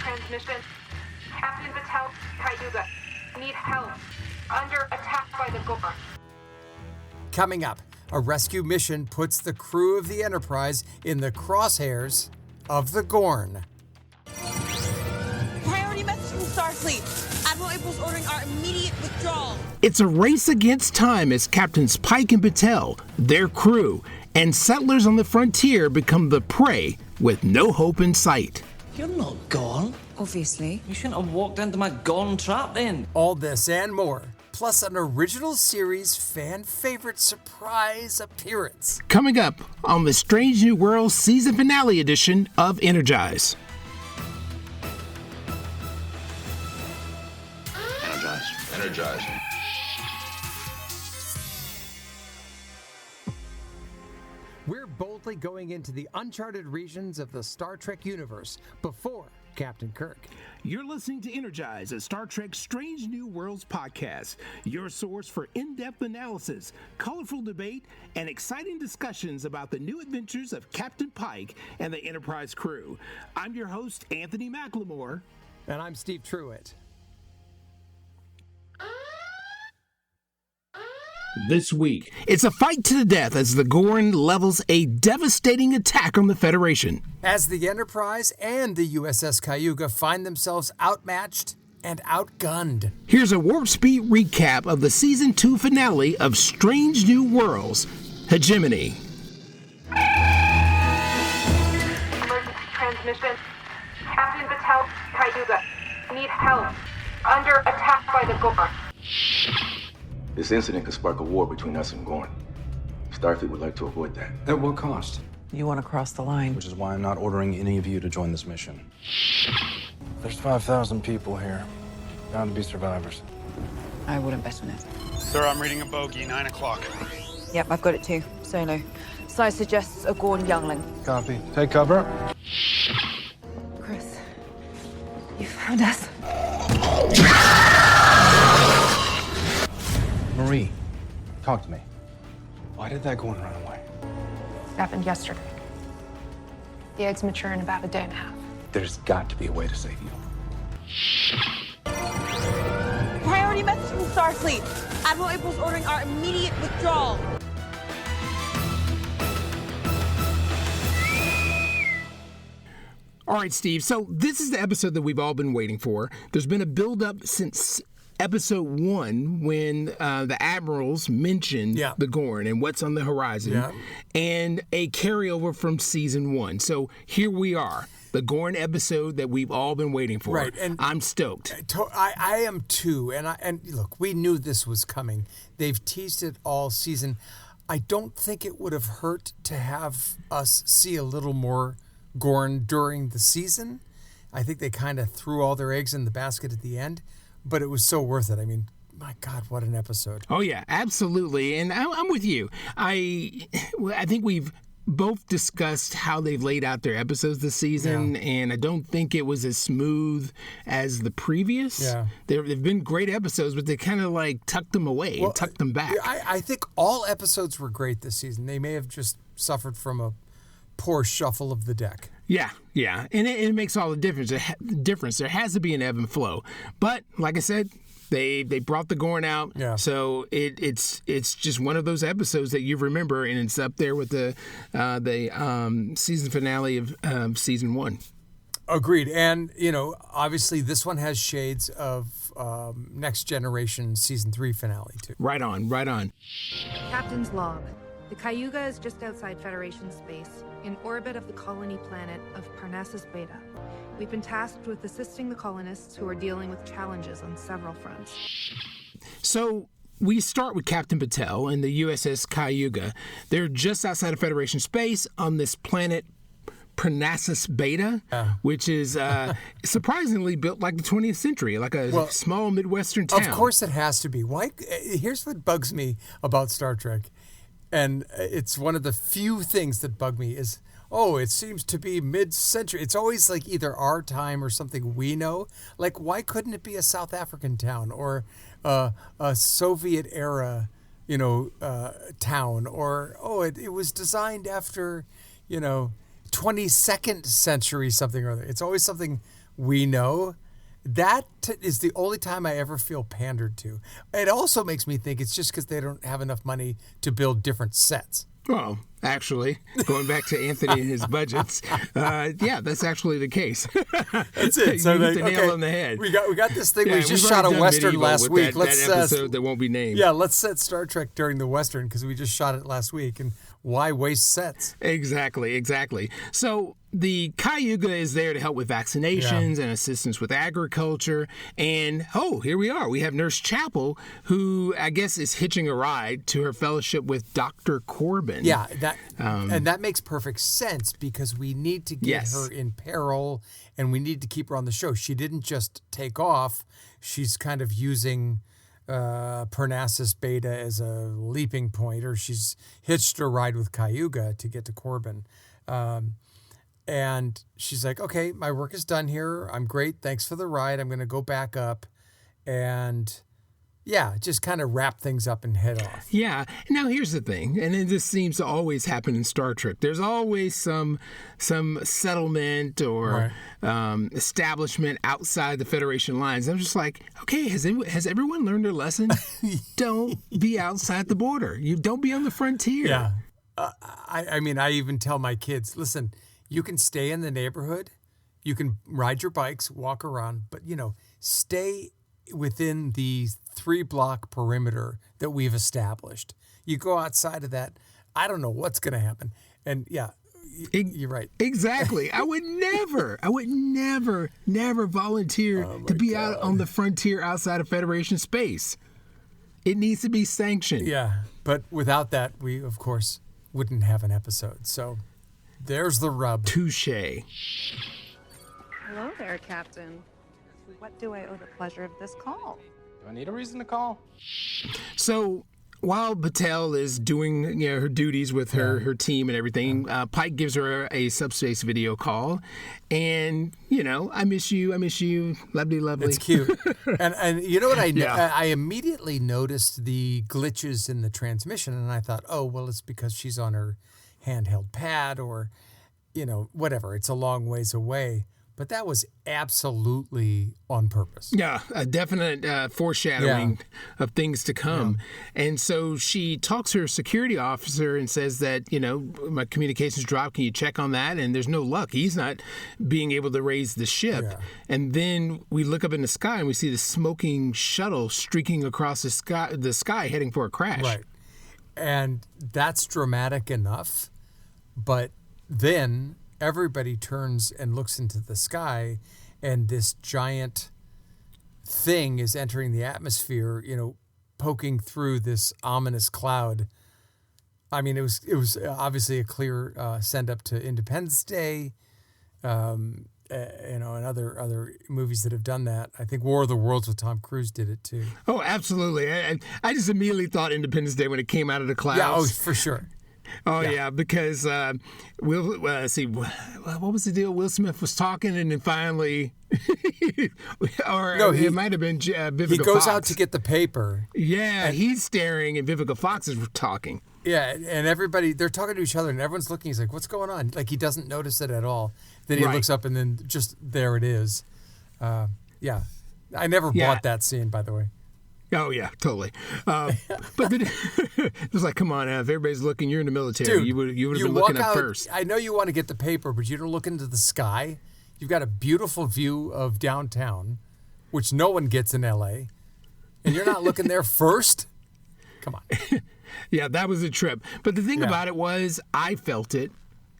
transmission. Captain Batel, Cayuga. Need help. Under attack by the Gorn. Coming up, a rescue mission puts the crew of the Enterprise in the crosshairs of the Gorn. Priority message from Starfleet. Admiral April's ordering our immediate withdrawal. It's a race against time as Captains Pike and Batel, their crew, and settlers on the frontier become the prey with no hope in sight. You're not Gorn. Obviously. You shouldn't have walked into my Gorn trap then. All this and more, plus an original series fan favorite surprise appearance. Coming up on the Strange New Worlds season finale edition of Energize. Energize. We're boldly going into the uncharted regions of the Star Trek universe before Captain Kirk. You're listening to Energize, a Star Trek Strange New Worlds podcast, your source for in-depth analysis, colorful debate, and exciting discussions about the new adventures of Captain Pike and the Enterprise crew. I'm your host, Anthony McLemore. And I'm Steve Truitt. This week, it's a fight to the death as the Gorn levels a devastating attack on the Federation. As the Enterprise and the USS Cayuga find themselves outmatched and outgunned. Here's a warp speed recap of the Season 2 finale of Strange New Worlds, Hegemony. Emergency transmission. Captain Batel, Cayuga. Need help. Under attack by the Gorn. This incident could spark a war between us and Gorn. Starfleet would like to avoid that. At what cost? You want to cross the line. Which is why I'm not ordering any of you to join this mission. There's 5,000 people here. Bound to be survivors. I wouldn't bet on it. Sir, I'm reading a bogey, 9 o'clock. Yep, I've got it too. Solo. Size suggests a Gorn youngling. Copy. Take cover. Chris, you found us. Marie, talk to me. Why did that Gorn run away? Happened yesterday. The eggs mature in about a day and a half. There's got to be a way to save you. Priority message from Starfleet. Admiral April's ordering our immediate withdrawal. All right, Steve, so this is the episode that we've all been waiting for. There's been a build-up since episode 1 when the admirals mentioned the Gorn and what's on the horizon, and a carryover from season 1. So here we are, the Gorn episode that we've all been waiting for. Right, and I'm stoked. I am too, and look, we knew this was coming. They've teased it all season. I don't think it would have hurt to have us see a little more Gorn during the season. I think they kind of threw all their eggs in the basket at the end. But it was so worth it. I mean, my God, what an episode. Oh, yeah, absolutely. And I'm with you. I think we've both discussed how they've laid out their episodes this season, and I don't think it was as smooth as the previous. Yeah. They've been great episodes, but they kind of like tucked them away and tucked them back. I think all episodes were great this season. They may have just suffered from a poor shuffle of the deck. Yeah, and it makes all the difference. There has to be an ebb and flow. But like I said, they brought the Gorn out, so it's just one of those episodes that you remember, and it's up there with the season finale of season 1. Agreed, and obviously this one has shades of Next Generation season 3 finale too. Right on. Captain's log. The Cayuga is just outside Federation space, in orbit of the colony planet of Parnassus Beta. We've been tasked with assisting the colonists who are dealing with challenges on several fronts. So we start with Captain Batel and the USS Cayuga. They're just outside of Federation space on this planet Parnassus Beta, which is surprisingly built like the 20th century, like a small Midwestern town. Of course it has to be. Why? Here's what bugs me about Star Trek. And it's one of the few things that bug me is, it seems to be mid-century. It's always like either our time or something we know. Like, why couldn't it be a South African town or a Soviet-era, town? Or, it was designed after, 22nd century something or other. It's always something we know. That is the only time I ever feel pandered to. It also makes me think it's just because they don't have enough money to build different sets. Well, actually, going back to Anthony and his budgets, yeah, that's actually the case. That's it. So you hit the nail on the head. We got this thing. Yeah, we just shot a Western last week. That episode that won't be named. Yeah, let's set Star Trek during the Western because we just shot it last week. And why waste sets? Exactly. So the Cayuga is there to help with vaccinations and assistance with agriculture. And, here we are. We have Nurse Chapel, who I guess is hitching a ride to her fellowship with Dr. Corbin. Yeah, and that makes perfect sense because we need to get her in peril and we need to keep her on the show. She didn't just take off. She's kind of using Parnassus Beta as a leaping point, or she's hitched a ride with Cayuga to get to Corbin. And she's like, okay, my work is done here. I'm great. Thanks for the ride. I'm going to go back up and, just kind of wrap things up and head off. Yeah. Now, here's the thing, and this seems to always happen in Star Trek. There's always some settlement or establishment outside the Federation lines. I'm just like, okay, has everyone learned their lesson? Don't be outside the border. You don't be on the frontier. Yeah. I mean, I even tell my kids, listen, you can stay in the neighborhood, you can ride your bikes, walk around, but, stay within the 3-block perimeter that we've established. You go outside of that, I don't know what's going to happen. And you're right. Exactly. I would never volunteer to be out on the frontier outside of Federation space. It needs to be sanctioned. Yeah, but without that, we, of course, wouldn't have an episode. So there's the rub. Touché. Hello there, Captain. What do I owe the pleasure of this call? Do I need a reason to call? So while Batel is doing her duties with her team and everything, Pike gives her a subspace video call, and I miss you, lovely. It's cute, and you know what I immediately noticed the glitches in the transmission, and I thought, oh well, it's because she's on her handheld pad or whatever. It's a long ways away. But that was absolutely on purpose. Yeah, a definite foreshadowing of things to come. Yeah. And so she talks to her security officer and says that, my communications dropped. Can you check on that? And there's no luck. He's not being able to raise the ship. Yeah. And then we look up in the sky and we see the smoking shuttle streaking across the sky heading for a crash. Right. And that's dramatic enough. But then everybody turns and looks into the sky, and this giant thing is entering the atmosphere, poking through this ominous cloud. I mean, it was obviously a clear send up to Independence Day, and other movies that have done that. I think War of the Worlds with Tom Cruise did it too. Oh, absolutely. I just immediately thought Independence Day when it came out of the clouds. Yeah, for sure. Oh, yeah, because let's see, what was the deal? Will Smith was talking, and then finally, it might have been Vivica Fox. He goes out to get the paper. Yeah, he's staring, and Vivica Fox is talking. Yeah, and everybody, they're talking to each other, and everyone's looking. He's like, what's going on? Like, he doesn't notice it at all. Then he looks up, and then just there it is. Yeah, I never bought that scene, by the way. Oh, yeah, totally. But then it was like, come on, if everybody's looking, you're in the military. Dude, you would have been looking up first. I know you want to get the paper, but you don't look into the sky. You've got a beautiful view of downtown, which no one gets in L.A., and you're not looking there first? Come on. Yeah, that was a trip. But the thing about it was I felt it.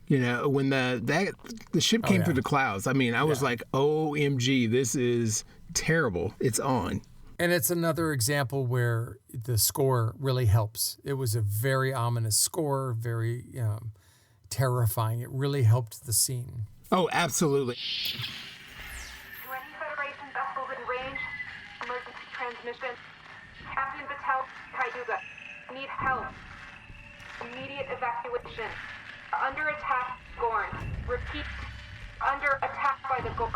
When the ship came through the clouds. I mean, I was like, OMG, this is terrible. It's on. And it's another example where the score really helps. It was a very ominous score, very terrifying. It really helped the scene. Oh, absolutely. To any Federation vessels in range, emergency transmission. Captain Batel, Cayuga, need help. Immediate evacuation. Under attack, Gorn. Repeat. Under attack by the Gorn.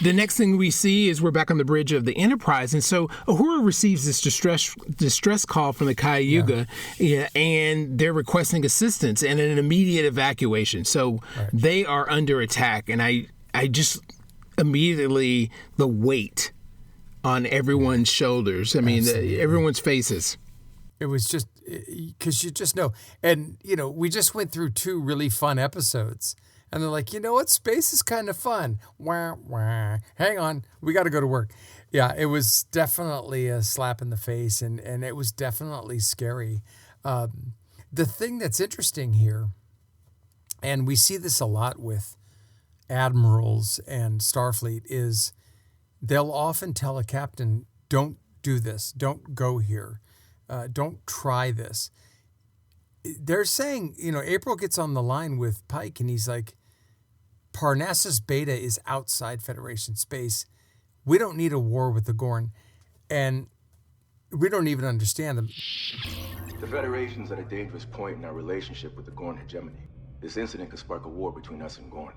The next thing we see is we're back on the bridge of the Enterprise, and so Uhura receives this distress call from the Cayuga, and they're requesting assistance and an immediate evacuation. So they are under attack, and I just immediately the weight on everyone's shoulders. I mean, everyone's faces. It was just because you just know. And, we just went through 2 really fun episodes. And they're like, you know what? Space is kind of fun. Wah, wah. Hang on. We got to go to work. Yeah, it was definitely a slap in the face. And it was definitely scary. The thing that's interesting here, and we see this a lot with admirals and Starfleet, is they'll often tell a captain, don't do this. Don't go here. Don't try this. They're saying, April gets on the line with Pike and he's like, Parnassus Beta is outside Federation space. We don't need a war with the Gorn. And we don't even understand them. The Federation's at a dangerous point in our relationship with the Gorn Hegemony. This incident could spark a war between us and Gorn.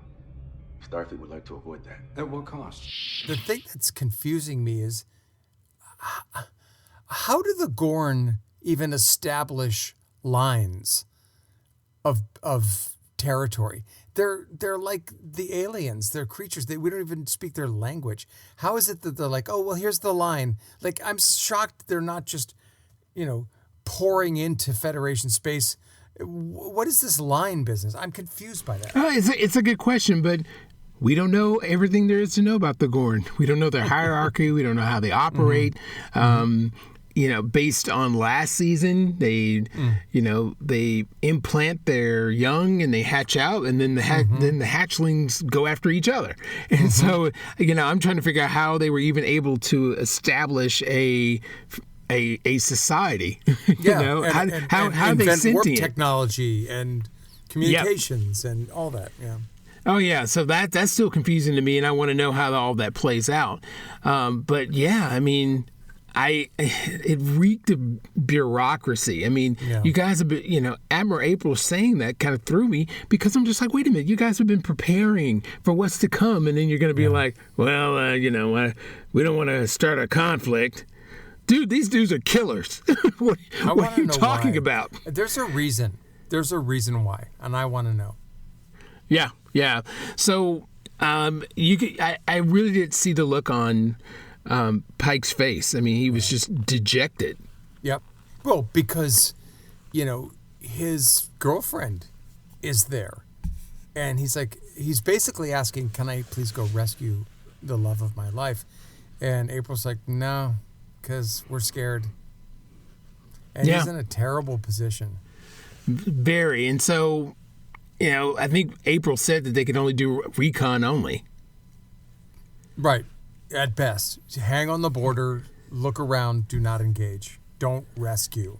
Starfleet would like to avoid that. At what cost? The thing that's confusing me is, how do the Gorn even establish lines of territory? They're like the aliens. They're creatures. We don't even speak their language. How is it that they're like, oh, well, here's the line? Like, I'm shocked they're not just, pouring into Federation space. What is this line business? I'm confused by that. It's a good question, but we don't know everything there is to know about the Gorn. We don't know their hierarchy. We don't know how they operate. Based on last season, they implant their young and they hatch out, and then then the hatchlings go after each other. And so, I'm trying to figure out how they were even able to establish a society. How they sentient warp technology and communications and all that. Yeah. Oh yeah, so that's still confusing to me, and I want to know how all that plays out. But yeah, I mean, it reeked of bureaucracy. I mean, you guys have been, Admiral April saying that kind of threw me, because I'm just like, wait a minute, you guys have been preparing for what's to come, and then you're going to be like, well, we don't want to start a conflict. Dude, these dudes are killers. what are you talking about? There's a reason. There's a reason why, and I want to know. Yeah. So I really did see the look on Pike's face. I mean, he was just dejected. Yep. Well, because, his girlfriend is there. And he's basically asking, can I please go rescue the love of my life? And April's like, no, because we're scared. And he's in a terrible position. Very. And so, I think April said that they could only do recon only. Right. At best. Hang on the border, look around, do not engage. Don't rescue.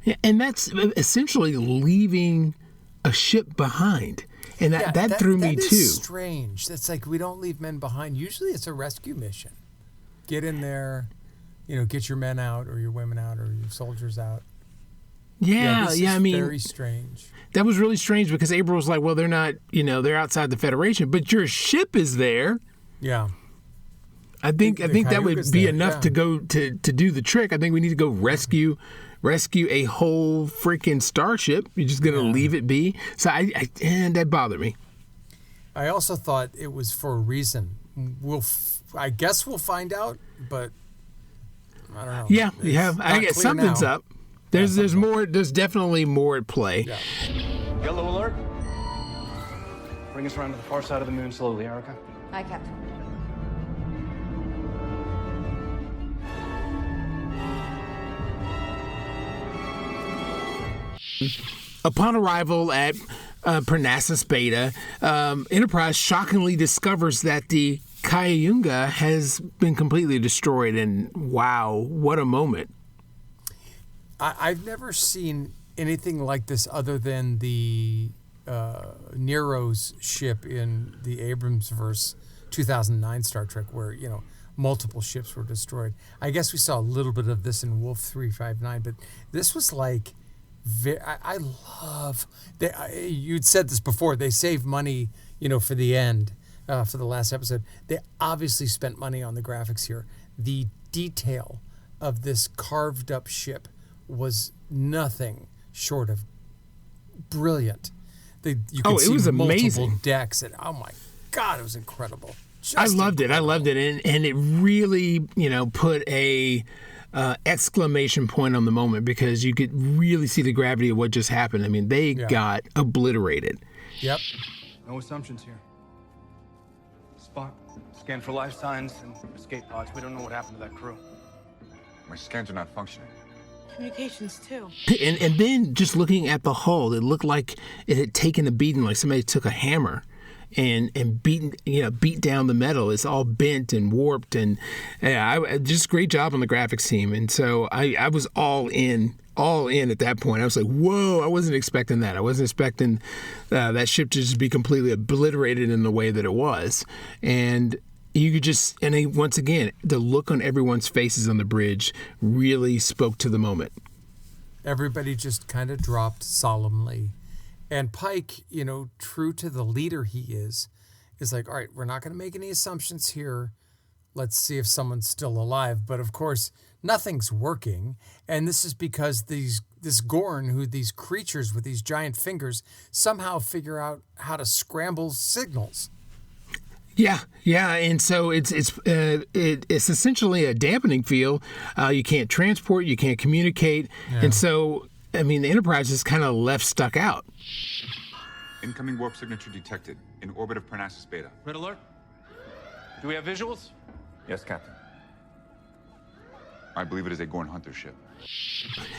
Yeah, and that's essentially leaving a ship behind. And that threw me too. That is strange. That's like, we don't leave men behind. Usually it's a rescue mission. Get in there, get your men out or your women out or your soldiers out. Yeah, I mean, very strange. That was really strange, because April was like, well, they're not, they're outside the Federation, but your ship is there. Yeah. I think that would be enough to go to do the trick. I think we need to go rescue a whole freaking starship. You're just going to leave it be? So and that bothered me. I also thought it was for a reason. I guess we'll find out, but I don't know. Yeah. I guess something's up. There's more. There's definitely more at play. Yeah. Yellow alert. Bring us around to the far side of the moon slowly, Erica. Aye, Captain. Upon arrival at Parnassus Beta, Enterprise shockingly discovers that the Cayunga has been completely destroyed, and wow, what a moment. I've never seen anything like this other than the Nero's ship in the Abramsverse 2009 Star Trek, where, multiple ships were destroyed. I guess we saw a little bit of this in Wolf 359, but this was like, I love, you'd said this before, they save money, for the end, for the last episode. They obviously spent money on the graphics here. The detail of this carved up ship was nothing short of brilliant. You could see it was multiple amazing decks, and oh my God, it was incredible. I loved it. I loved it. And it really, put a exclamation point on the moment because you could really see the gravity of what just happened. I mean, they got obliterated. Yep. No assumptions here. Spot, scan for life signs and escape pods. We don't know what happened to that crew. My scans are not functioning. Communications, too. And then just looking at the hull, it looked like it had taken a beating, like somebody took a hammer and beat down the metal. It's all bent and warped, and just great job on the graphics team. And so I was all in at that point. I was like, whoa, I wasn't expecting that. I wasn't expecting that ship to just be completely obliterated in the way that it was. And you could just, and then once again, the look on everyone's faces on the bridge really spoke to the moment. Everybody just kind of dropped solemnly. And Pike, true to the leader he is like, all right, we're not going to make any assumptions here. Let's see if someone's still alive. But of course, nothing's working. And this is because this Gorn, these creatures with these giant fingers, somehow figure out how to scramble signals. Yeah, and so it's essentially a dampening field. You can't transport, you can't communicate, and so I mean the Enterprise is kind of left stuck out. Incoming warp signature detected in orbit of Parnassus Beta. Red alert. Do we have visuals? Yes, Captain. I believe it is a Gorn hunter ship.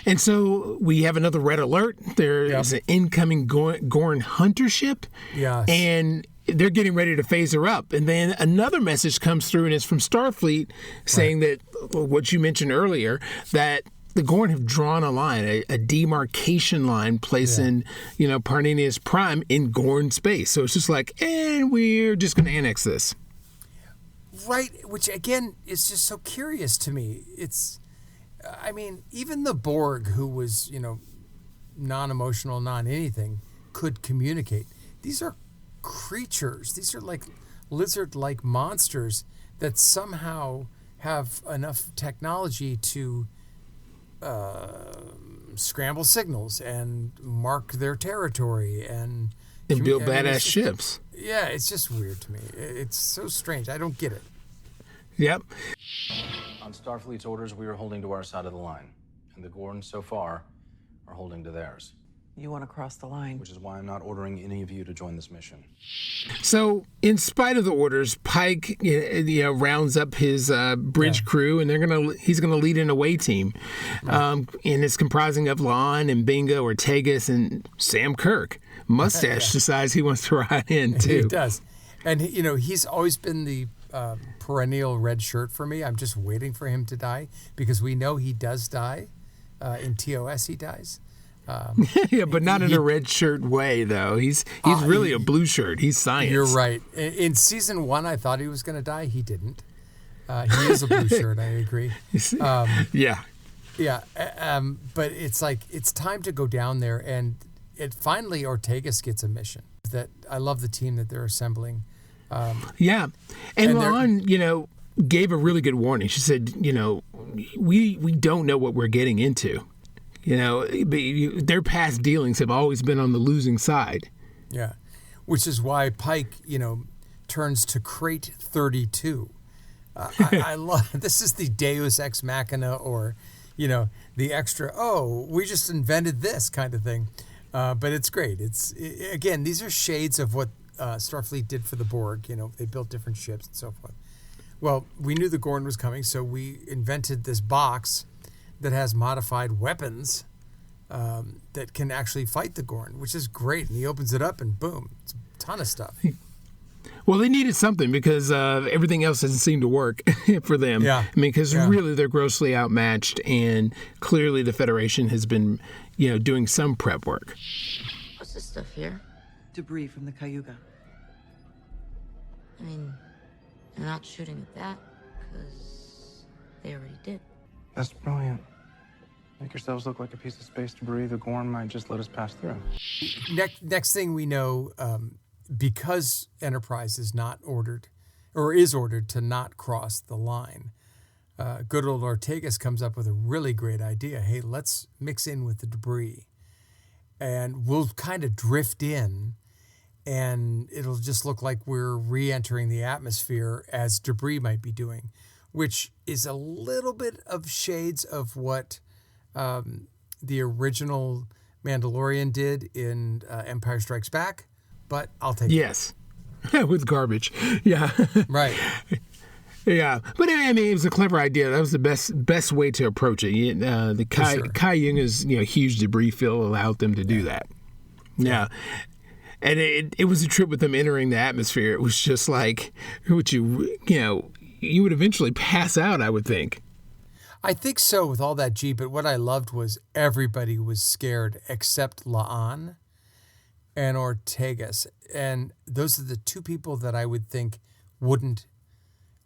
And so we have another red alert. There is an incoming Gorn hunter ship. Yes. And they're getting ready to phase her up. And then another message comes through, and it's from Starfleet saying that what you mentioned earlier, that the Gorn have drawn a line, a demarcation line, placing, Parnanius Prime in Gorn space. So it's just like, and we're just going to annex this. Right, which again is just so curious to me. Even the Borg, who was, non-emotional, non-anything, could communicate. These are creatures. These are like lizard-like monsters that somehow have enough technology to scramble signals and mark their territory and build badass ships. Yeah, it's just weird to me. It's so strange. I don't get it. Yep. On Starfleet's orders, we are holding to our side of the line, and the Gorn so far are holding to theirs. You want to cross the line. Which is why I'm not ordering any of you to join this mission. So, in spite of the orders, Pike, rounds up his bridge crew, and he's gonna lead an away team, and it's comprising of Lon and Bingo, Ortegas, and Sam Kirk. Mustache decides he wants to ride in too. He does, and he's always been the perennial red shirt for me. I'm just waiting for him to die because we know he does die. In TOS, he dies. But not in a red shirt way, though. He's really a blue shirt. He's science. You're right. In season 1, I thought he was going to die. He didn't. He is a blue shirt. I agree. Yeah. But it's like it's time to go down there, and finally Ortegas gets a mission. That I love the team that they're assembling. And Lon, gave a really good warning. She said, we don't know what we're getting into. Their past dealings have always been on the losing side. Yeah, which is why Pike, turns to Crate 32. I love this is the Deus Ex Machina, or, the extra. Oh, we just invented this kind of thing, but it's great. Again, these are shades of what Starfleet did for the Borg. They built different ships and so forth. Well, we knew the Gorn was coming, so we invented this box that has modified weapons that can actually fight the Gorn, which is great. And he opens it up and boom, it's a ton of stuff. Well, they needed something because everything else doesn't seem to work for them. Yeah. Because really they're grossly outmatched, and clearly the Federation has been, doing some prep work. What's this stuff here? Debris from the Cayuga. They're not shooting at that because they already did. That's brilliant. Make yourselves look like a piece of space debris. The Gorn might just let us pass through. Next thing we know, because Enterprise is not ordered, or is ordered to not cross the line, good old Ortegas comes up with a really great idea. Hey, let's mix in with the debris, and we'll kind of drift in, and it'll just look like we're re-entering the atmosphere as debris might be doing, which is a little bit of shades of what the original Mandalorian did in Empire Strikes Back, but I'll take it. Yes. With garbage. Yeah. Right. Yeah. But I mean, it was a clever idea. That was the best way to approach it. The Kai Yunga's huge debris field allowed them to do that. Yeah. And it was a trip with them entering the atmosphere. It was just like, you would eventually pass out, I would think. I think so with all that G, but what I loved was everybody was scared except La'an and Ortegas. And those are the two people that I would think wouldn't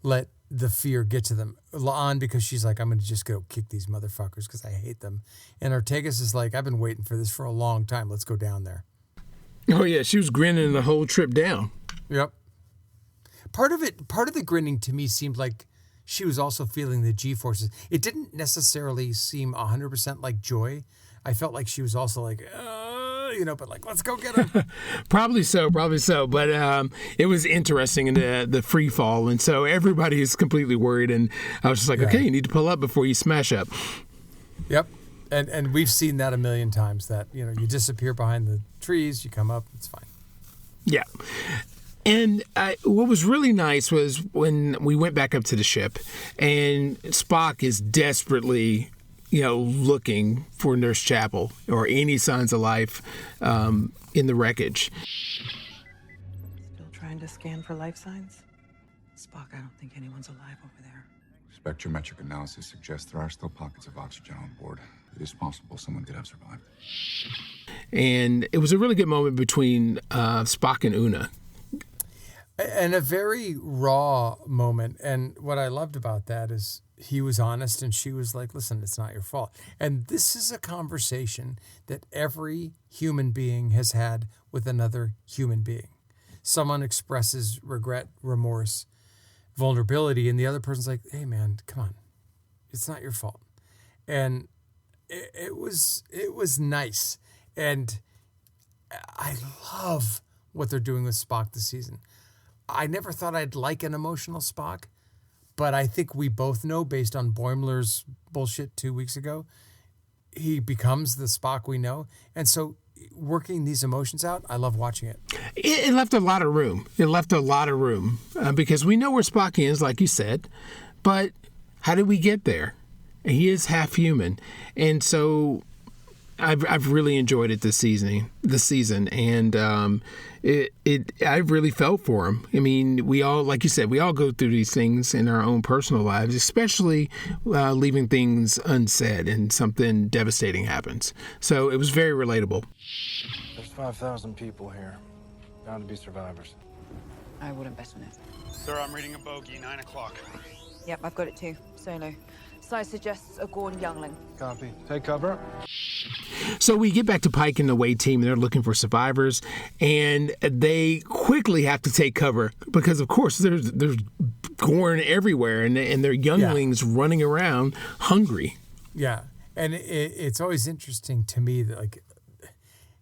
let the fear get to them. La'an, because she's like, I'm going to just go kick these motherfuckers because I hate them. And Ortegas is like, I've been waiting for this for a long time. Let's go down there. Oh, yeah. She was grinning the whole trip down. Yep. Part of the grinning to me seemed like she was also feeling the G-forces. It didn't necessarily seem 100% like joy. I felt like she was also like, but like, let's go get him. Probably so. But it was interesting in the free fall. And so everybody is completely worried. And I was just like, okay, you need to pull up before you smash up. Yep. And we've seen that a million times that, you disappear behind the trees, you come up, it's fine. Yeah. And what was really nice was when we went back up to the ship and Spock is desperately, looking for Nurse Chapel or any signs of life in the wreckage. Still trying to scan for life signs? Spock, I don't think anyone's alive over there. Spectrometric analysis suggests there are still pockets of oxygen on board. It is possible someone could have survived. And it was a really good moment between Spock and Una. And a very raw moment. And what I loved about that is he was honest and she was like, listen, it's not your fault. And this is a conversation that every human being has had with another human being. Someone expresses regret, remorse, vulnerability, and the other person's like, hey, man, come on. It's not your fault. And it was nice. And I love what they're doing with Spock this season. I never thought I'd like an emotional Spock, but I think we both know, based on Boimler's bullshit 2 weeks ago, he becomes the Spock we know. And so working these emotions out, I love watching it. It left a lot of room. Because we know where Spock is, like you said, but how did we get there? He is half human. And so I've really enjoyed it this season, and I really felt for him. I mean, we all, like you said, we all go through these things in our own personal lives, especially leaving things unsaid and something devastating happens. So it was very relatable. There's 5,000 people here, bound to be survivors. I wouldn't bet on it. Sir, I'm reading a bogey, 9 o'clock. Yep, I've got it too. Solo. Size suggests a Gorn youngling. Copy. Take cover. So we get back to Pike and the Wade team, and they're looking for survivors, and they quickly have to take cover because, of course, there's Gorn everywhere, and their younglings running around hungry. Yeah, and it's always interesting to me that, like,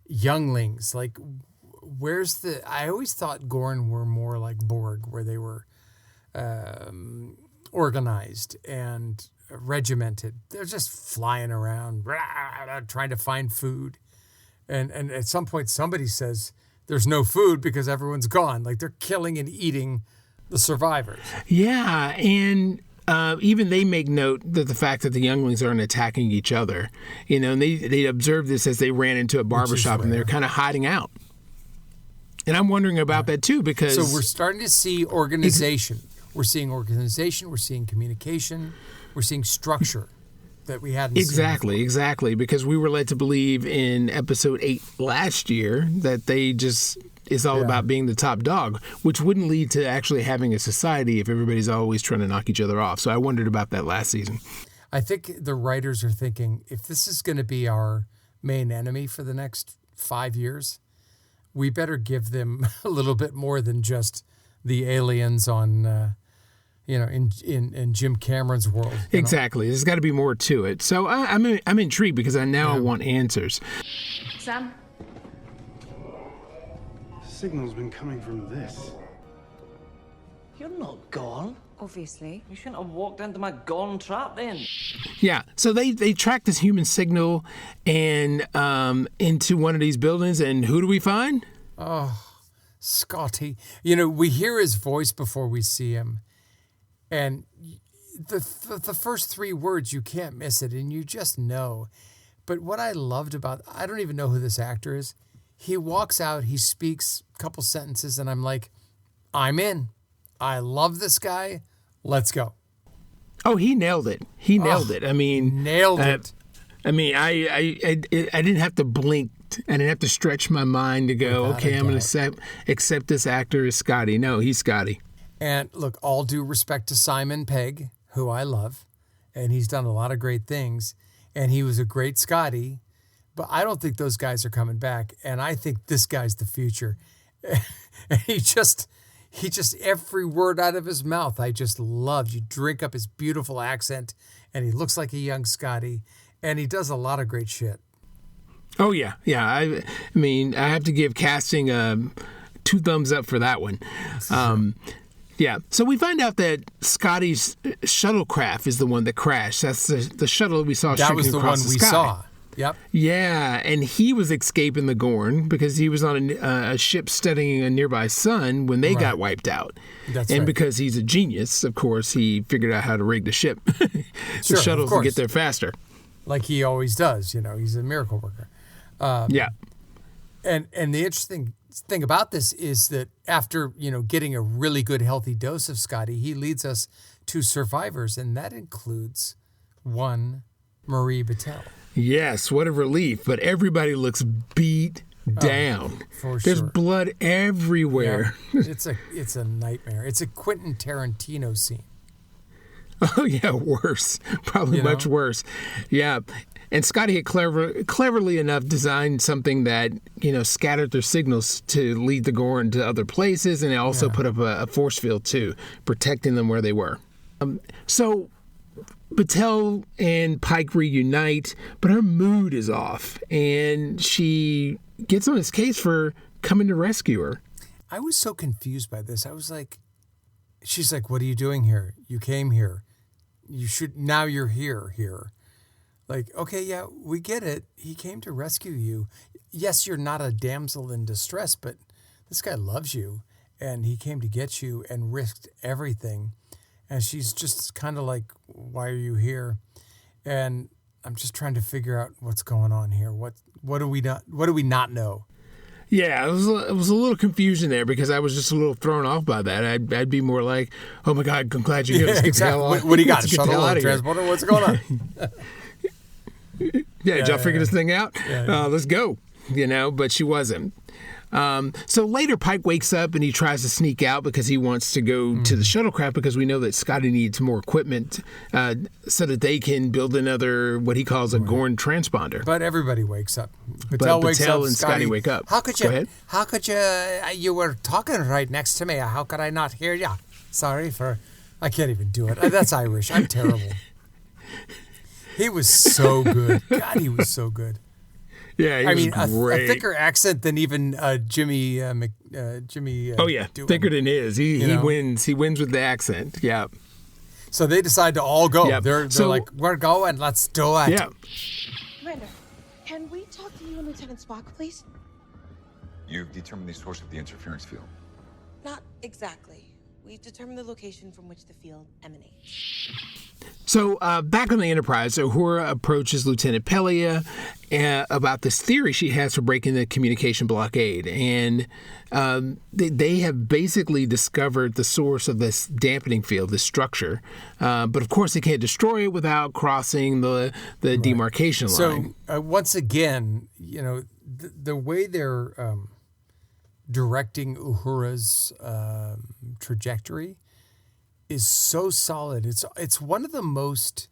younglings, like, where's the... I always thought Gorn were more like Borg, where they were organized and regimented. They're just flying around, trying to find food. And at some point, somebody says there's no food because everyone's gone. Like, they're killing and eating the survivors. Yeah, and even they make note that the fact that the younglings aren't attacking each other. And they observed this as they ran into a barbershop, and they're kind of hiding out. And I'm wondering about that, too, because... So we're starting to see organization. We're seeing organization. We're seeing communication. We're seeing structure that we hadn't seen. Exactly. Because we were led to believe in episode 8 last year that they just is all about being the top dog, which wouldn't lead to actually having a society if everybody's always trying to knock each other off. So I wondered about that last season. I think the writers are thinking, if this is going to be our main enemy for the next 5 years, we better give them a little bit more than just the aliens on... in Jim Cameron's world. Exactly. There's got to be more to it. So I'm intrigued because I want answers. Sam? signal's been coming from this. You're not Gorn. Obviously. You shouldn't have walked into my Gorn trap then. Yeah, so they track this human signal and into one of these buildings, and who do we find? Oh, Scotty. You know, we hear his voice before we see him, and the first 3 words, you can't miss it, and you just know. But what I loved about, I don't even know who this actor is. He walks out, he speaks a couple sentences, and I'm like, I'm in. I love this guy. Let's go. Oh, he nailed it. He nailed it. I mean, nailed it. I mean, I didn't have to blink. I didn't have to stretch my mind to go, Without okay, I'm going to accept this actor as Scotty. No, he's Scotty. And look, all due respect to Simon Pegg, who I love, and he's done a lot of great things, and he was a great Scotty, but I don't think those guys are coming back, and I think this guy's the future. And he just, every word out of his mouth, I just loved. You drink up his beautiful accent, and he looks like a young Scotty, and he does a lot of great shit. Oh, yeah. Yeah. I mean, I have to give casting 2 thumbs up for that one. Yeah. So we find out that Scotty's shuttlecraft is the one that crashed. That's the shuttle we saw that was the across one the we sky. saw. Yep. Yeah, and he was escaping the Gorn because he was on a ship studying a nearby sun when they got wiped out. That's and right. because he's a genius, of course, he figured out how to rig the ship, the Sure, shuttles of to get course. there faster. Like he always does. You know, he's a miracle worker. Yeah. And the interesting thing about this is that after, getting a really good healthy dose of Scotty, he leads us to survivors, and that includes one Marie Batel. Yes, what a relief. But everybody looks beat down. For There's sure. blood everywhere. Yeah, it's a nightmare. It's a Quentin Tarantino scene. Oh, yeah, worse. Probably much worse. Yeah. And Scotty had cleverly enough designed something that, scattered their signals to lead the Gorn to other places, and it also put up a force field, too, protecting them where they were. So Batel and Pike reunite, but her mood is off, and she gets on his case for coming to rescue her. I was so confused by this. I was like, she's like, what are you doing here? You came here. Now you're here. Like, okay, yeah, we get it. He came to rescue you. Yes, you're not a damsel in distress, but this guy loves you, and he came to get you and risked everything. And she's just kind of like, why are you here? And I'm just trying to figure out what's going on here. What do we not know? Yeah, it was a little confusion there because I was just a little thrown off by that. I'd be more like, oh my God, I'm glad you're here. Let's get the hell out. What do you got? Let's get the hell Shuttle, out of here. transporter? What's going on? Yeah, did y'all figure this thing out? Yeah. Let's go. But she wasn't. So later, Pike wakes up and he tries to sneak out because he wants to go to the shuttlecraft because we know that Scotty needs more equipment so that they can build another, what he calls a Gorn transponder. But everybody wakes up. Batel wakes up, and Scotty wake up. How could Go you? ahead. How could you? You were talking right next to me. How could I not hear you? Sorry for. I can't even do it. That's Irish. I'm terrible. He was so good. God, he was so good. Yeah, he was great. A thicker accent than even Jimmy. Oh yeah, doing. thicker than his. He wins. He wins with the accent. Yeah. So they decide to all go. Yep. They're like, we're going. Let's do it. Yeah. Commander, can we talk to you and Lieutenant Spock, please? You've determined the source of the interference field. Not exactly. We've determined the location from which the field emanates. So back on the Enterprise, Uhura approaches Lieutenant Pelia about this theory she has for breaking the communication blockade. And they have basically discovered the source of this dampening field, this structure. But of course, they can't destroy it without crossing the demarcation line. So once again, the way they're directing Uhura's trajectory is so solid. It's one of the most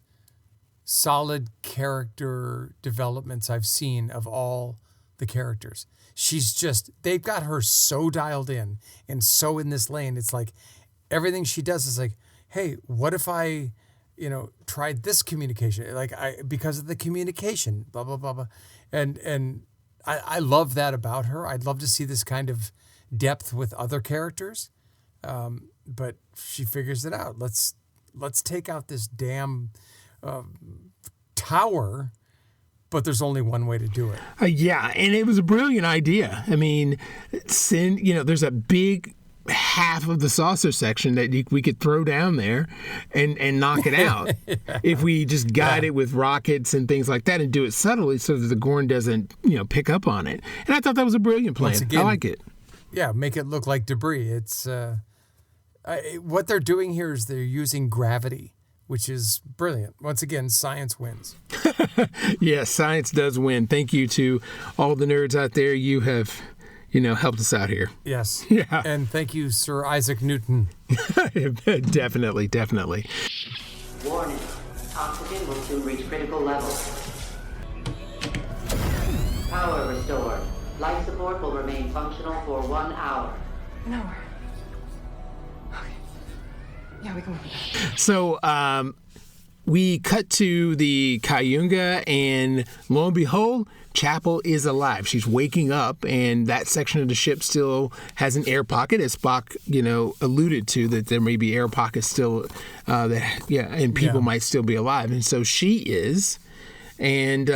solid character developments I've seen of all the characters. They've got her so dialed in and so in this lane. It's like everything she does is like, hey, what if I, tried this communication? Because of the communication, blah, blah, blah, blah. And I love that about her. I'd love to see this kind of depth with other characters. But she figures it out. Let's take out this damn tower, but there's only one way to do it. Yeah, and it was a brilliant idea. I mean, there's a big half of the saucer section that we could throw down there and knock it out if we just guide it with rockets and things like that and do it subtly so that the Gorn doesn't, pick up on it. And I thought that was a brilliant plan. Again, I like it. Yeah, make it look like debris. It's what they're doing here is they're using gravity, which is brilliant. Once again, science wins. Yes, science does win. Thank you to all the nerds out there. You have helped us out here. Yes. Yeah. And thank you, Sir Isaac Newton. Definitely. Warning. Oxygen will soon reach critical levels. Power restored. Life support will remain functional for 1 hour. No. Okay. Yeah, we can move it. So, we cut to the Cayunga, and lo and behold, Chapel is alive. She's waking up, and that section of the ship still has an air pocket, as Spock, alluded to, that there may be air pockets still, and people might still be alive. And so she is, and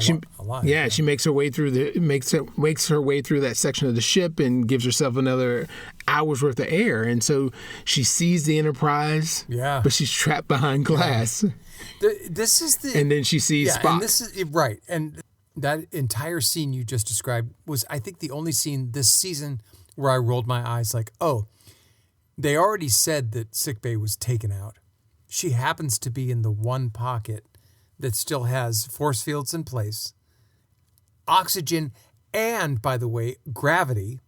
she makes her way through makes her way through that section of the ship and gives herself another hour's worth of air. And so she sees the Enterprise, but she's trapped behind glass. This is the, and then she sees Spock. And this is right, and that entire scene you just described was, I think, the only scene this season where I rolled my eyes like, oh, they already said that sickbay was taken out. She happens to be in the one pocket that still has force fields in place, oxygen, and, by the way, gravity.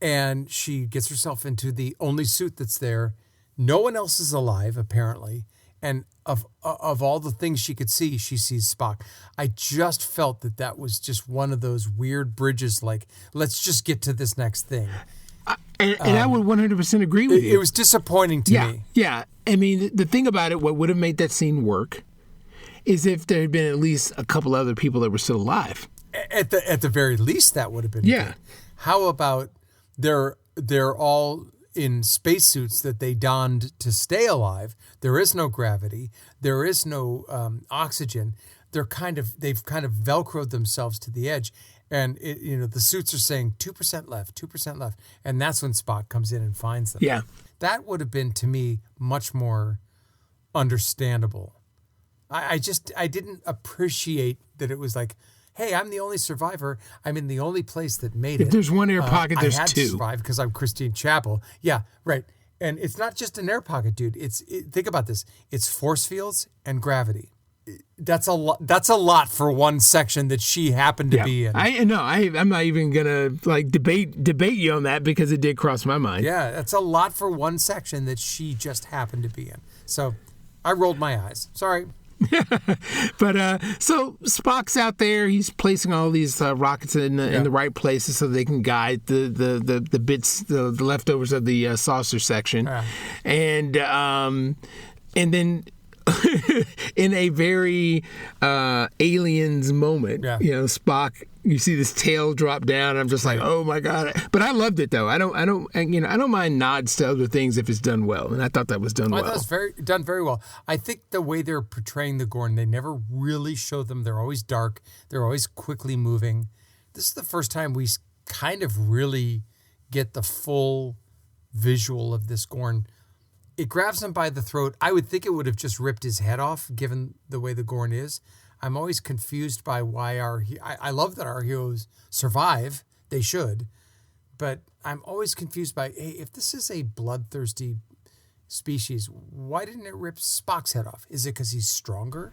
And she gets herself into the only suit that's there. No one else is alive, apparently. And of all the things she could see, she sees Spock. I just felt that was just one of those weird bridges, like, let's just get to this next thing. And I would 100% agree with you. It was disappointing to me. Yeah. I mean, the thing about it, what would have made that scene work is if there had been at least a couple other people that were still alive. At the very least, that would have been good. How about they're all in spacesuits that they donned to stay alive. There is no gravity. There is no oxygen. They've kind of Velcroed themselves to the edge. And the suits are saying 2% left, 2% left. And that's when Spock comes in and finds them. Yeah. That would have been, to me, much more understandable. I didn't appreciate that it was like, hey, I'm the only survivor. I'm in the only place that made it. If there's one air pocket, there's two. I had two. to survive because I'm Christine Chapel. Yeah, right. And it's not just an air pocket, dude. Think about this. It's force fields and gravity. That's a lot. That's a lot for one section that she happened to be in. I'm not even gonna debate you on that because it did cross my mind. Yeah, that's a lot for one section that she just happened to be in. So I rolled my eyes. Sorry. But so Spock's out there. He's placing all these rockets in the right places so they can guide the bits, the leftovers of the saucer section, and then in a very Aliens moment, Spock. You see this tail drop down. I'm just like, oh my god! But I loved it though. I don't mind nods to other things if it's done well, and I thought that was done well. I thought it was done very well. I think the way they're portraying the Gorn, they never really show them. They're always dark. They're always quickly moving. This is the first time we kind of really get the full visual of this Gorn. It grabs him by the throat. I would think it would have just ripped his head off, given the way the Gorn is. I'm always confused by why I love that our heroes survive. They should. But I'm always confused by, hey, if this is a bloodthirsty species, why didn't it rip Spock's head off? Is it because he's stronger?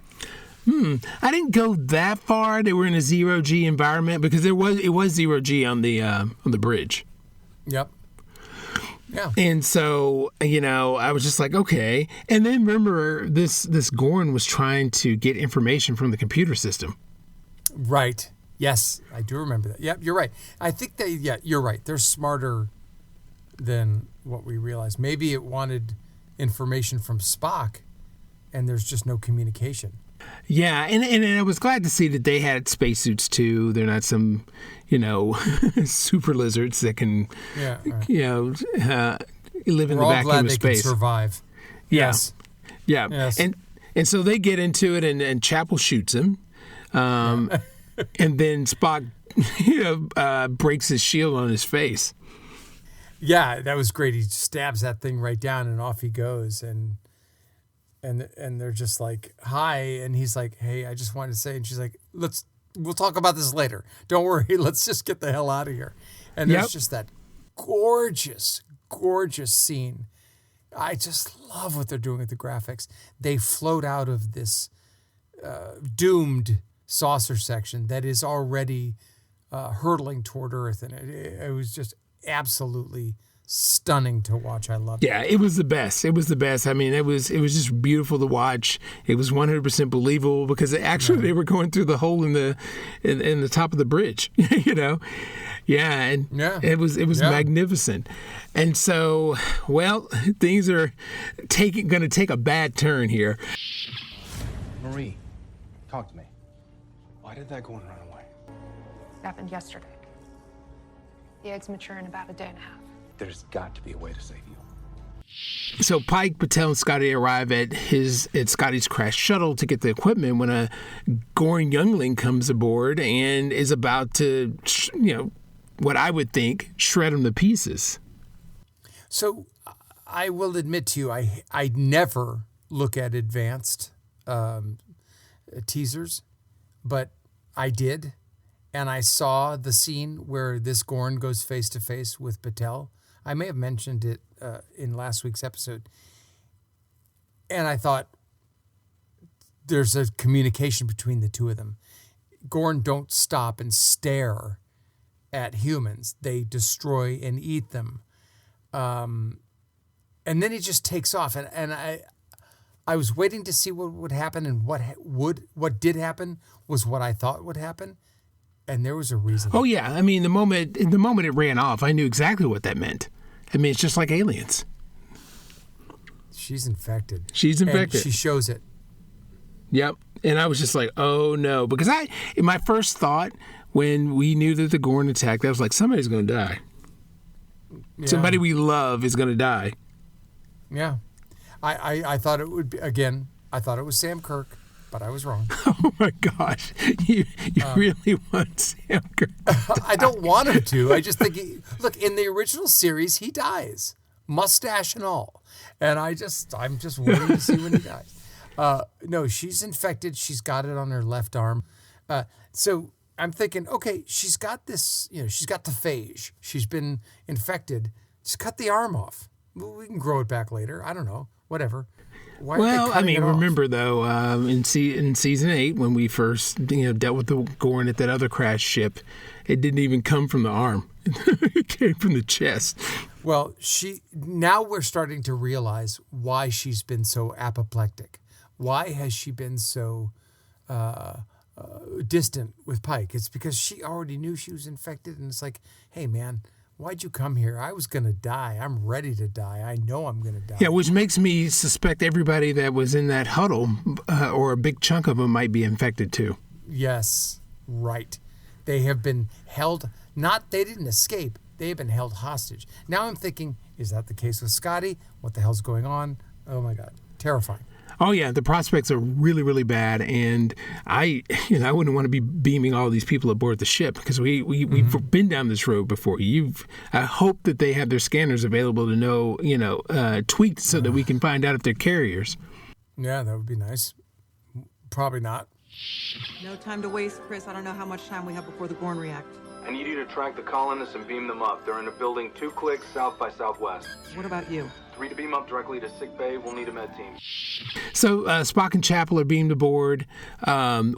I didn't go that far. They were in a zero-G environment because it was zero-G on the bridge. Yep. Yeah. And so, I was just like, okay. And then remember, this Gorn was trying to get information from the computer system. Right. Yes, I do remember that. Yep, you're right. I think you're right. They're smarter than what we realize. Maybe it wanted information from Spock, and there's just no communication. Yeah, and I was glad to see that they had spacesuits too. They're not some, super lizards that can, live in the vacuum of space. They can survive. Yes. Yeah. Yes. And so they get into it, and Chapel shoots him, and then Spock, breaks his shield on his face. Yeah, that was great. He stabs that thing right down, and off he goes, and they're just like, hi, and he's like, hey, I just wanted to say, and she's like, we'll talk about this later. Don't worry, let's just get the hell out of here. And there's just that gorgeous, gorgeous scene. I just love what they're doing with the graphics. They float out of this doomed saucer section that is already hurtling toward Earth, and it was just absolutely stunning to watch. I loved it. Yeah, it was the best. It was the best. I mean, it was just beautiful to watch. It was 100% believable because they were going through the hole in the top of the bridge, Yeah, and it was magnificent. And so, well, things are going to take a bad turn here. Marie, talk to me. Why did that Gorn run away? It happened yesterday. The eggs mature in about a day and a half. There's got to be a way to save you. So Pike, Batel, and Scotty arrive at Scotty's crashed shuttle to get the equipment when a Gorn youngling comes aboard and is about to, what I would think, shred him to pieces. So I will admit to you, I never look at advanced teasers, but I did. And I saw the scene where this Gorn goes face to face with Batel. I may have mentioned it in last week's episode. And I thought there's a communication between the two of them. Gorn don't stop and stare at humans. They destroy and eat them. And then he just takes off. And I was waiting to see what would happen, and what did happen was what I thought would happen. And there was a reason. Oh yeah, I mean the moment it ran off, I knew exactly what that meant. I mean, it's just like aliens. She's infected. And she shows it. Yep. And I was just like, oh no, because in my first thought when we knew that the Gorn attacked, I was like, somebody's going to die. Yeah. Somebody we love is going to die. Yeah, I thought it would be again. I thought it was Sam Kirk. But I was wrong. Oh my gosh. You really want Sam Kirk? I don't want him to. I just think, look, in the original series, he dies. Mustache and all. And I'm just waiting to see when he dies. No, she's infected. She's got it on her left arm. So I'm thinking, okay, she's got this, she's got the phage. She's been infected. Just cut the arm off. We can grow it back later. I don't know. Whatever. Well, I mean, remember though, in season 8 when we first dealt with the Gorn at that other crash ship, it didn't even come from the arm; it came from the chest. Well, now we're starting to realize why she's been so apoplectic. Why has she been so distant with Pike? It's because she already knew she was infected, and it's like, hey, man. Why'd you come here? I was going to die. I'm ready to die. I know I'm going to die. Yeah, which makes me suspect everybody that was in that huddle, or a big chunk of them, might be infected too. Yes, right. They have been held, they didn't escape. They have been held hostage. Now I'm thinking, is that the case with Scotty? What the hell's going on? Oh my God, terrifying. Oh yeah, the prospects are really, really bad, and I wouldn't want to be beaming all these people aboard the ship because we've been down this road before. I hope that they have their scanners available to know, tweaked so that we can find out if they're carriers. Yeah, that would be nice. Probably not. No time to waste, Chris. I don't know how much time we have before the Gorn react. I need you to track the colonists and beam them up. They're in a building 2 clicks south by southwest. What about you? 3 to beam up directly to sickbay. We'll need a med team. So Spock and Chapel are beamed aboard.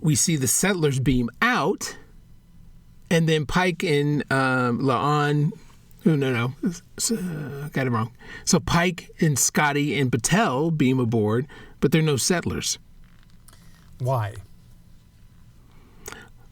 We see the settlers beam out. And then Pike and La'an... Oh, no. Got it wrong. So Pike and Scotty and Batel beam aboard, but there are no settlers. Why?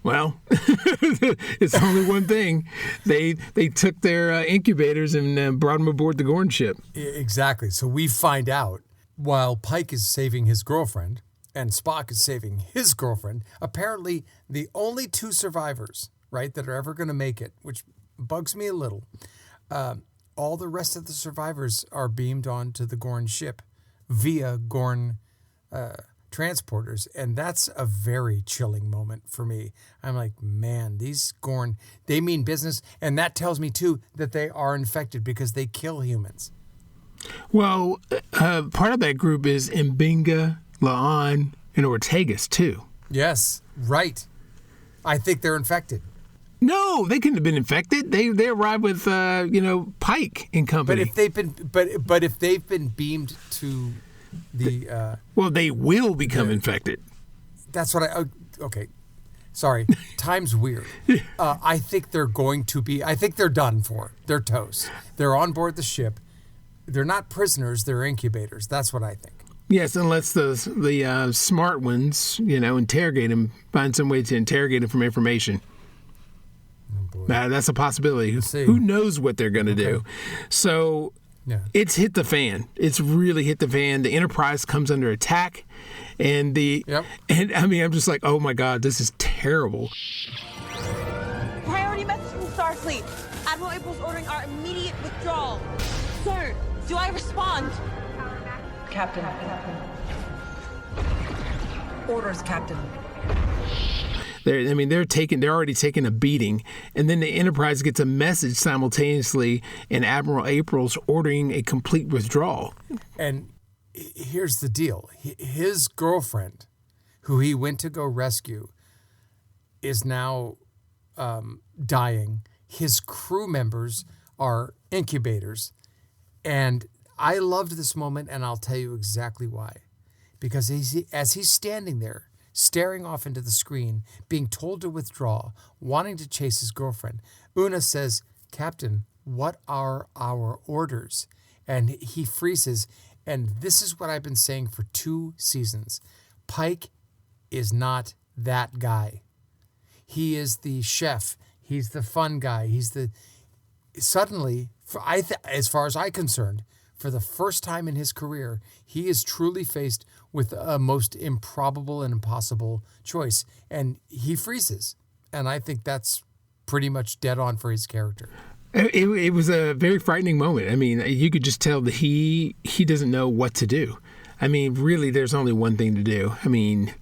Well, it's only one thing. They took their incubators and brought them aboard the Gorn ship. Exactly. So we find out while Pike is saving his girlfriend, and Spock is saving his girlfriend. Apparently, the only 2 survivors, right, that are ever going to make it, which bugs me a little. All the rest of the survivors are beamed onto the Gorn ship via Gorn transporters, and that's a very chilling moment for me. I'm like, man, these Gorn, they mean business, and that tells me, too, that they are infected because they kill humans. Well, part of that group is Mbinga, La'an, and Ortegas, too. Yes, right. I think they're infected. No, they couldn't have been infected. They arrived with Pike and company. But if they've been beamed to the well, they will become infected. That's what okay. Sorry, time's weird. I think they're going to be. I think they're done for. They're toast. They're on board the ship. They're not prisoners. They're incubators. That's what I think. Yes, unless the smart ones, interrogate him, find some way to interrogate him from information. That's a possibility. Who knows what they're going to do? So it's hit the fan. It's really hit the fan. The Enterprise comes under attack, and and I mean, I'm just like, oh my God, this is terrible. Priority message from Starfleet. Admiral April's ordering our immediate withdrawal. Sir, do I respond? Captain. Orders, Captain. They're already taking a beating, and then the Enterprise gets a message simultaneously, and Admiral April's ordering a complete withdrawal. And here's the deal: his girlfriend, who he went to go rescue, is now dying. His crew members are incubators, and I loved this moment, and I'll tell you exactly why. Because as he's standing there, staring off into the screen, being told to withdraw, wanting to chase his girlfriend, Una says, "Captain, what are our orders?" And he freezes. And this is what I've been saying for 2 seasons. Pike is not that guy. He is the chef. He's the fun guy. Suddenly, as far as I'm concerned, for the first time in his career, he is truly faced with a most improbable and impossible choice. And he freezes. And I think that's pretty much dead on for his character. It was a very frightening moment. I mean, you could just tell that he doesn't know what to do. I mean, really, there's only one thing to do. I mean,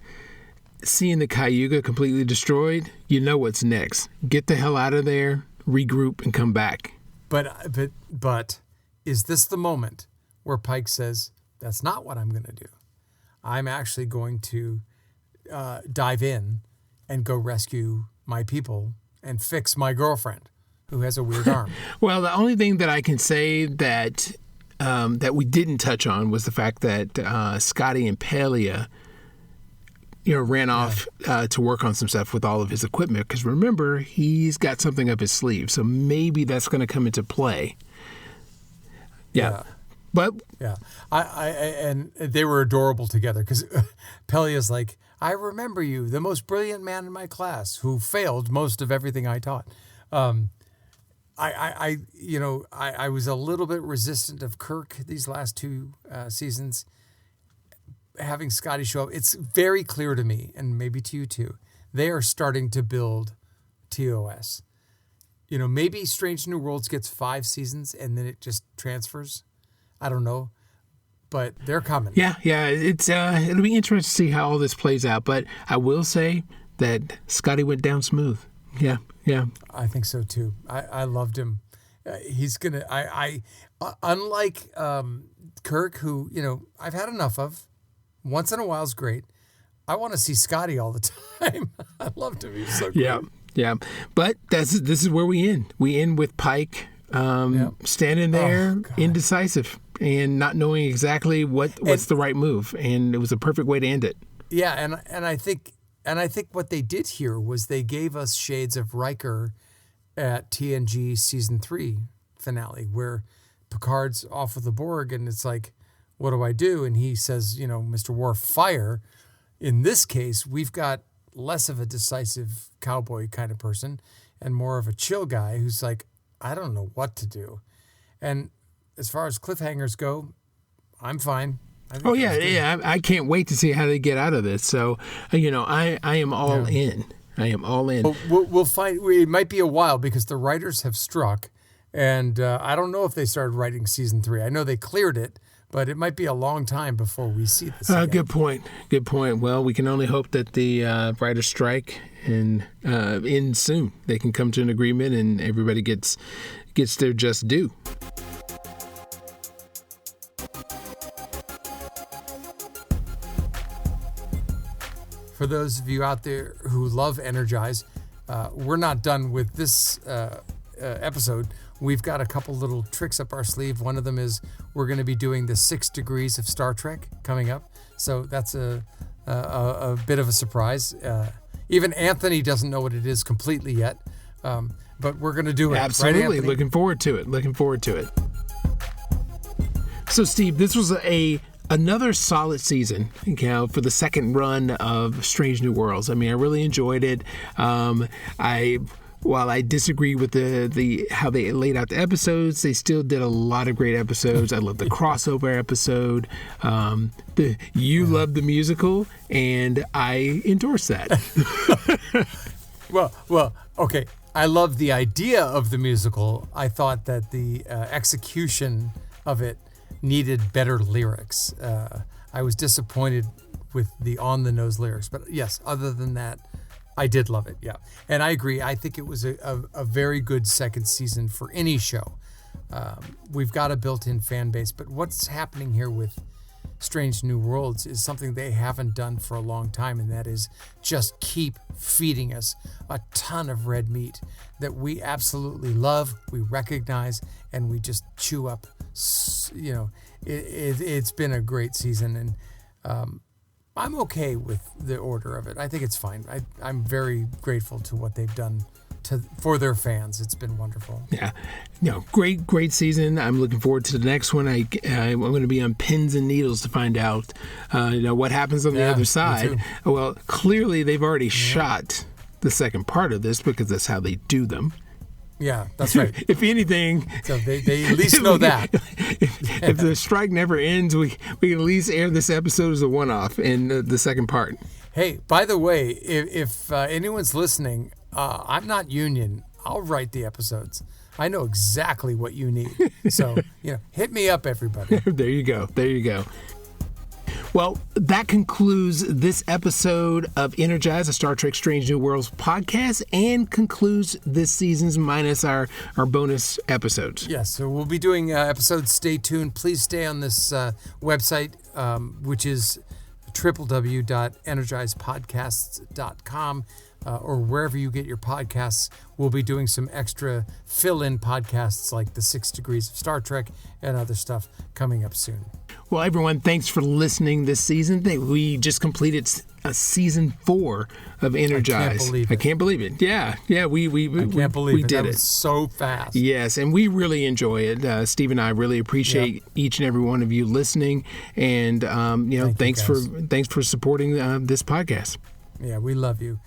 seeing the Cayuga completely destroyed, you know what's next. Get the hell out of there, regroup, and come back. But is this the moment where Pike says, that's not what I'm going to do? I'm actually going to dive in and go rescue my people and fix my girlfriend, who has a weird arm. Well, the only thing that I can say that we didn't touch on was the fact that Scotty and Pelia, ran off to work on some stuff with all of his equipment. Because remember, he's got something up his sleeve, so maybe that's going to come into play. Yeah. But and they were adorable together because Pelia's like, I remember you, the most brilliant man in my class who failed most of everything I taught. I was a little bit resistant of Kirk these last 2 seasons. Having Scotty show up, it's very clear to me, and maybe to you too, they are starting to build TOS. Maybe Strange New Worlds gets 5 seasons and then it just transfers. I don't know, but they're coming. Yeah. It's it'll be interesting to see how all this plays out. But I will say that Scotty went down smooth. Yeah. I think so too. I loved him. He's gonna. Unlike Kirk, who I've had enough of. Once in a while is great. I want to see Scotty all the time. I loved him. He was so great. Yeah. But this is where we end. We end with Pike standing there, indecisive, and not knowing exactly what's the right move. And it was a perfect way to end it. Yeah, and I think what they did here was they gave us shades of Riker at TNG season 3 finale, where Picard's off with the Borg, and it's like, what do I do? And he says, Mr. Worf, fire. In this case, we've got less of a decisive cowboy kind of person and more of a chill guy who's like, I don't know what to do. And as far as cliffhangers go, I'm fine. Oh yeah. I can't wait to see how they get out of this. So, I am all in. I am all in. We'll find. It might be a while because the writers have struck, and I don't know if they started writing season 3. I know they cleared it, but it might be a long time before we see this. Good point. Well, we can only hope that the writers strike and end soon. They can come to an agreement, and everybody gets their just due. For those of you out there who love Energize, we're not done with this episode. We've got a couple little tricks up our sleeve. One of them is we're going to be doing the 6 degrees of Star Trek coming up. So that's a bit of a surprise. Even Anthony doesn't know what it is completely yet, but we're going to do it. Absolutely. Right, Looking forward to it. So, Steve, this was another solid season, for the second run of Strange New Worlds. I mean, I really enjoyed it. While I disagree with the how they laid out the episodes, they still did a lot of great episodes. I love the crossover episode. You love the musical, and I endorse that. Well, okay. I love the idea of the musical. I thought that the execution of it needed better lyrics. I was disappointed with the on-the-nose lyrics, but yes, other than that, I did love it. Yeah, and I agree. I think it was a very good second season for any show. We've got a built-in fan base, but what's happening here with Strange New Worlds is something they haven't done for a long time, and that is just keep feeding us a ton of red meat that we absolutely love, we recognize, and we just chew up. It's been a great season, and I'm okay with the order of it. I think it's fine. I'm very grateful to what they've done for their fans. It's been wonderful. Yeah, great season. I'm looking forward to the next one. I'm going to be on pins and needles to find out, what happens on the other side. Well, clearly they've already shot the second part of this because that's how they do them. Yeah, that's right. If anything, so they at least know that. If the strike never ends, we can at least air this episode as a one-off in the second part. Hey, by the way, if anyone's listening, I'm not union. I'll write the episodes. I know exactly what you need. So, hit me up, everybody. There you go. Well, that concludes this episode of Energize, a Star Trek Strange New Worlds podcast, and concludes this season's minus our bonus episodes. Yes, so we'll be doing episodes. Stay tuned. Please stay on this website, which is www.energizepodcasts.com. Or wherever you get your podcasts. We'll be doing some extra fill-in podcasts like the 6 Degrees of Star Trek and other stuff coming up soon. Well, everyone, thanks for listening this season. We just completed season 4 of Energize. I can't believe it. Yeah, we can't believe we it. did That it was so fast. Yes, and we really enjoy it. Steve and I really appreciate each and every one of you listening, and thanks for supporting this podcast. Yeah, we love you.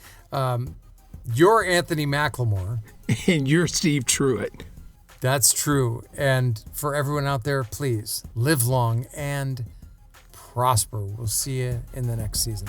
You're Anthony McLemore. And you're Steve Truitt. That's true. And for everyone out there, please live long and prosper. We'll see you in the next season.